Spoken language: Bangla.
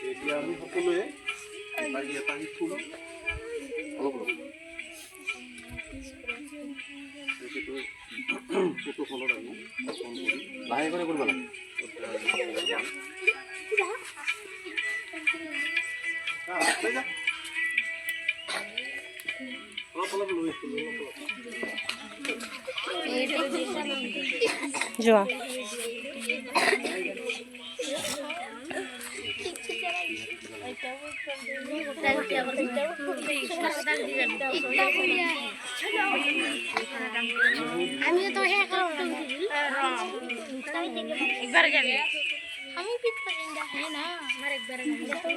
এতিয়া আমি সকলোৱে এটা ফুল অলপ ফটোখনত আমি লাহে কৰি কৰিব লাগে। যোৱা আমি তো হে করতে একবার যাবে আমি পিট পারি না আমার একবার যাবে